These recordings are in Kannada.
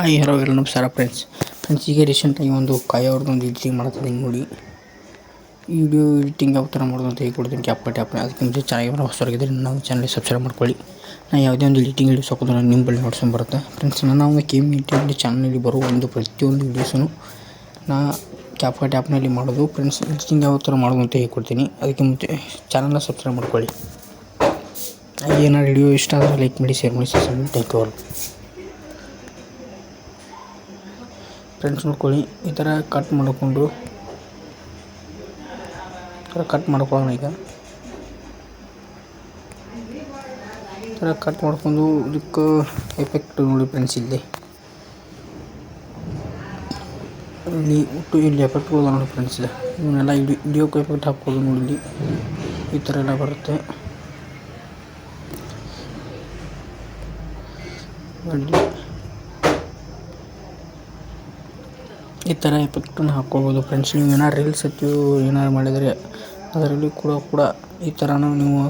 ಹಾಯ್ ಹಲೋ ಎಲ್ಲ ನಮಸ್ಕಾರ ಫ್ರೆಂಡ್ಸ್ ಈಗ ರೀಸೆಂಟಾಗಿ ಒಂದು ಅವ್ರದ್ದೊಂದು ಎಡಿಟಿಂಗ್ ಮಾಡ್ತಿದ್ದೀನಿ ನೋಡಿ. ಈ ವಿಡಿಯೋ ಎಡಿಟಿಂಗ್ ಯಾವ ಥರ ಮಾಡೋದು ಅಂತ ಹೇಳ್ಕೊಡ್ತೀನಿ ಕ್ಯಾಪ್ಕಟ್ ಆ್ಯಪ್ನ. ಅದಕ್ಕೆ ಮುಂಚೆ ಚೆನ್ನಾಗಿ ಹೊಸವರಾಗಿದ್ದರೆ ನಾವು ಚಾನಲ್ಗೆ ಸಬ್ಸ್ಕ್ರೈಬ್ ಮಾಡ್ಕೊಳ್ಳಿ. ನಾನು ಯಾವುದೇ ಒಂದು ಎಡಿಟಿಂಗ್ ವಿಡಿಯೋಸ್ ಹಾಕೋದು ನಿಮ್ಮ ಬಳಿ ನೋಡ್ಸ್ಕೊಂಡು ಬರುತ್ತೆ ಫ್ರೆಂಡ್ಸ್. ನನ್ನ ಒಂದು KM ಚಾನಲ್ನಲ್ಲಿ ಬರುವ ಒಂದು ಪ್ರತಿಯೊಂದು ವೀಡಿಯೋಸನ್ನು ನಾ ಕ್ಯಾಪ್ಕಟ್ ಆ್ಯಪ್ನಲ್ಲಿ ಮಾಡೋದು ಫ್ರೆಂಡ್ಸ್. ಎಡಿಟಿಂಗ್ ಯಾವ ಥರ ಮಾಡೋದು ಅಂತ ಹೇಳ್ಕೊಡ್ತೀನಿ. ಅದಕ್ಕೆ ಮುಂಚೆ ಚಾನಲ್ನ ಸಬ್ಸ್ಕ್ರೈಬ್ ಮಾಡ್ಕೊಳ್ಳಿ. ಏನಾದ್ರು ವಿಡಿಯೋ ಇಷ್ಟ ಆದರೆ ಲೈಕ್ ಮಾಡಿ, ಶೇರ್ ಮಾಡಿ, ಥ್ಯಾಂಕ್ ಯು. ಫ್ರೆಂಡ್ಸ್ ನೋಡ್ಕೊಳ್ಳಿ, ಈ ಥರ ಕಟ್ ಮಾಡಿಕೊಂಡು ಮಾಡ್ಕೊಳ್ಳೋಣ. ಈಗ ಈ ಥರ ಕಟ್ ಮಾಡ್ಕೊಂಡು ಇದಕ್ಕೆ ಎಫೆಕ್ಟ್ ನೋಡಿ ಫ್ರೆಂಡ್ಸ್. ಇಲ್ಲಿ ಎಫೆಕ್ಟ್ಗಳು ನೋಡಿ ಫ್ರೆಂಡ್ಸ್. ಇವನ್ನೆಲ್ಲ ವಿಡಿಯೋಕ್ಕೆ ಎಫೆಕ್ಟ್ ಹಾಕ್ಬೋದು ನೋಡಿ. ಇಲ್ಲಿ ಈ ಥರ ಎಲ್ಲ ಬರುತ್ತೆ ನೋಡಿ. ಈ ಥರ ಎಫೆಕ್ಟನ್ನು ಹಾಕ್ಕೊಳ್ಬೋದು ಫ್ರೆಂಡ್ಸ್. ನೀವು ಏನಾರು ರೀಲ್ಸ್ ಏನಾರು ಮಾಡಿದರೆ ಅದರಲ್ಲಿ ಕೂಡ ಈ ಥರನೂ ನೀವು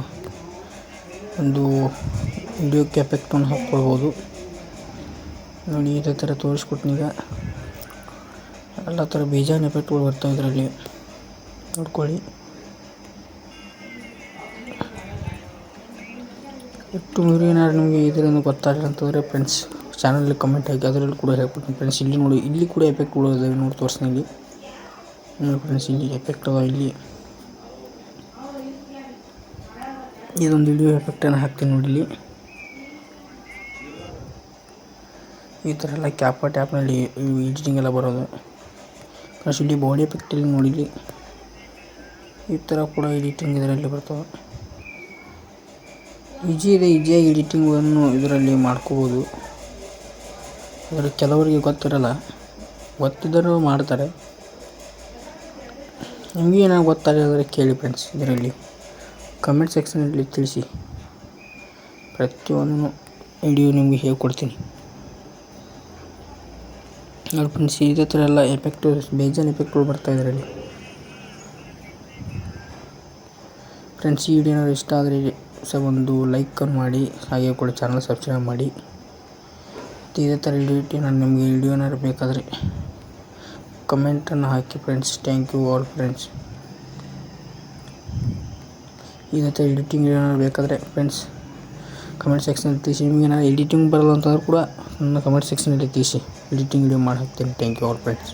ಒಂದು ವಿಡಿಯೋಕ್ಕೆ ಎಫೆಕ್ಟನ್ನು ಹಾಕ್ಕೊಳ್ಬೋದು ನೋಡಿ. ಇದೇ ಥರ ತೋರಿಸ್ಕೊಟ್ನೀಗ. ಎಲ್ಲ ಥರ ಬೇಜಾನ್ ಎಫೆಕ್ಟ್ಗಳು ಬರ್ತಾವೆ ಇದರಲ್ಲಿ ನೋಡ್ಕೊಳ್ಳಿ. ಎಷ್ಟು ಏನಾದ್ರು ನಿಮಗೆ ಇದರಿಂದ ಗೊತ್ತಾಗಲಿಲ್ಲ ಅಂತಂದರೆ ಫ್ರೆಂಡ್ಸ್ ಚಾನಲಲ್ಲಿ ಕಮೆಂಟ್ ಹಾಕಿ, ಅದರಲ್ಲಿ ಕೂಡ ಹೇಳ್ಕೊಡ್ತೀನಿ ಫ್ರೆಂಡ್ಸ್. ಇಲ್ಲಿ ನೋಡಿ, ಇಲ್ಲಿ ಕೂಡ ಎಫೆಕ್ಟ್ಗಳು ಇದ್ದಾವೆ ನೋಡಿ, ತೋರಿಸ್ತೀನಿ ಇಲ್ಲಿ ನೋಡಿ ಫ್ರೆಂಡ್ಸ್. ಇಲ್ಲಿ ಎಫೆಕ್ಟ್ ಅದ. ಇಲ್ಲಿ ಇದೊಂದು ವಿಡಿಯೋ ಎಫೆಕ್ಟನ್ನು ಹಾಕ್ತೀನಿ ನೋಡಿ. ಇಲ್ಲಿ ಈ ಥರ ಎಲ್ಲ ಕ್ಯಾಪ್ಕಟ್ ಆ್ಯಪ್ನಲ್ಲಿ ಎಡಿಟಿಂಗ್ ಎಲ್ಲ ಬರೋದು ಫ್ರೆಂಡ್ಸ್. ಇಲ್ಲಿ ಬಾಡಿ ಎಫೆಕ್ಟಲ್ಲಿ ನೋಡಿ, ಇಲ್ಲಿ ಈ ಥರ ಕೂಡ ಎಡಿಟಿಂಗ್ ಇದರಲ್ಲಿ ಬರ್ತವೆ. ಈಜಿಯಾಗಿ ಎಡಿಟಿಂಗನ್ನು ಇದರಲ್ಲಿ ಮಾಡ್ಕೋಬೋದು. ಆದರೆ ಕೆಲವರಿಗೆ ಗೊತ್ತಿರಲ್ಲ, ಗೊತ್ತಿದ್ದರೂ ಮಾಡ್ತಾರೆ. ನಿಮಗೆ ಏನಾದ್ರು ಗೊತ್ತಾಗಿದ್ರೆ ಕೇಳಿ ಫ್ರೆಂಡ್ಸ್. ಇದರಲ್ಲಿ ಕಮೆಂಟ್ ಸೆಕ್ಷನಲ್ಲಿ ತಿಳಿಸಿ. ಪ್ರತಿಯೊಂದು ವಿಡಿಯೋ ನಿಮಗೆ ಹೇಳ್ಕೊಡ್ತೀನಿ ನೋಡಿ ಫ್ರೆಂಡ್ಸ್. ಇದೇ ಥರ ಎಲ್ಲ ಬೇಜಾನ್ ಎಫೆಕ್ಟ್ಗಳು ಬರ್ತಾವೆ ಇದರಲ್ಲಿ ಫ್ರೆಂಡ್ಸ್. ಈ ವಿಡಿಯೋ ಇಷ್ಟ ಆದರೆ ಒಂದು ಲೈಕನ್ನು ಮಾಡಿ, ಹಾಗೆ ಕೂಡ ಚಾನಲ್ ಸಬ್ಸ್ಕ್ರೈಬ್ ಮಾಡಿ. ಇದೇ ಥರ ನಾನು ನಿಮಗೆ ವಿಡಿಯೋನಾರು ಬೇಕಾದರೆ ಕಮೆಂಟನ್ನು ಹಾಕಿ friends. Thank you all friends. ಇದೇ ಥರ ಎಡಿಟಿಂಗ್ ಏನಾದ್ರು ಬೇಕಾದರೆ ಫ್ರೆಂಡ್ಸ್ ಕಮೆಂಟ್ ಸೆಕ್ಷನಲ್ಲಿ ತಿಳಿಸಿ. ನಿಮಗೆ ಏನಾದ್ರು ಎಡಿಟಿಂಗ್ ಬರಲ್ಲ ಅಂತಂದ್ರೆ ಕೂಡ ನನ್ನ ಕಮೆಂಟ್ ಸೆಕ್ಷನಲ್ಲಿ ತಿಳಿಸಿ, ಎಡಿಟಿಂಗ್ ವಿಡಿಯೋ ಮಾಡಿ ಹಾಕ್ತೀನಿ. Thank you all friends.